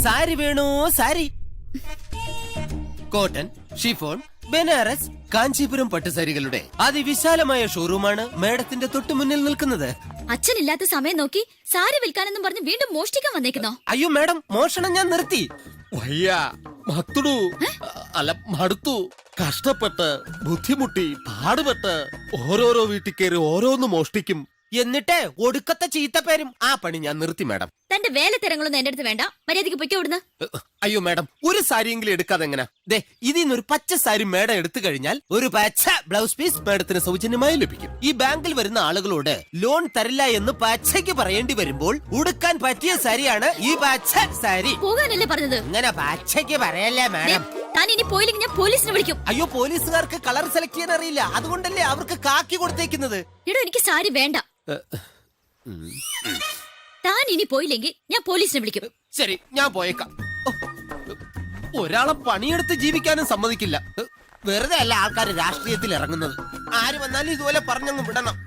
സാരി വേണോ sari? Cotton, chiffon, Banaras, Kanchipuram പട്ടുസാരികളുടെ അതിവിശാലമായ ഷോറൂമാണ് മേഡത്തിന്റെ തൊട്ടു മുന്നിൽ നിൽക്കുന്നത്. അച്ഛനില്ലാത്ത സമയം നോക്കി സാരി വിൽക്കാനെന്നും പറഞ്ഞ് വീണ്ടും മോഷ്ടിക്കാൻ വന്നേക്കുന്നോ? അയ്യോ മേഡം, മോഷണം ഞാൻ നിർത്തി. വയ്യ, മത്തുടു അല്ല മടുത്തു. കഷ്ടപ്പെട്ട് ബുദ്ധിമുട്ടി പാടുപെട്ട് ഓരോരോ വീട്ടിൽ കയറി ഓരോന്ന് മോഷ്ടിക്കും. എന്നിട്ട് ഒടുക്കത്തെ ചീത്തപ്പേരും. ആ പണി ഞാൻ നിർത്തി മേഡം. തന്റെ വേലത്തരങ്ങളൊന്നും എന്റെ അടുത്ത് വേണ്ട, മര്യാദയ്ക്ക് പൊയ്ക്കോ ഇവിടുന്ന്. അയ്യോ മേഡം, ഒരു സാരിയെങ്കിലും എടുക്കാതെ എങ്ങനെ? ദേ, ഇതിന്നൊരു പച്ച സാരി മേഡം എടുത്തു കഴിഞ്ഞാൽ ഒരു പച്ച ബ്ലൗസ് പീസ് മേഡത്തിന് സൗജന്യമായി ലഭിക്കും. ഈ ബാങ്കിൽ വരുന്ന ആളുകളോട് ലോൺ തരില്ല എന്ന് പച്ചയ്ക്ക് പറയേണ്ടി വരുമ്പോൾ ഉടുക്കാൻ പറ്റിയ സാരിയാണ് ഈ പച്ച സാരി. പോകാനല്ലേ പറഞ്ഞത്? ഇങ്ങനെ പച്ചയ്ക്ക് പറയല്ലേ മേഡം. താൻ ഇനി പോയില്ലെങ്കിൽ ഞാൻ പോലീസിനെ വിളിക്കും. അയ്യോ, പോലീസുകാർക്ക് കളർ സെലക്ട് ചെയ്യാൻ അറിയില്ല, അതുകൊണ്ടല്ലേ അവർക്ക് കാക്കി കൊടുത്തേക്കുന്നത്. എടോ, എനിക്ക് സാരി വേണ്ട. താൻ ഇനി പോയില്ലെങ്കിൽ ഞാൻ പോലീസിനെ വിളിക്കും. ശരി, ഞാൻ പോയേക്കാം. ഒരാളെ പണിയെടുത്ത് ജീവിക്കാനും സമ്മതിക്കില്ല. വെറുതെ അല്ല ആൾക്കാർ രാഷ്ട്രീയത്തിൽ ഇറങ്ങുന്നത്. ആര് വന്നാലും ഇതുപോലെ പറഞ്ഞങ്ങ് വിടണം.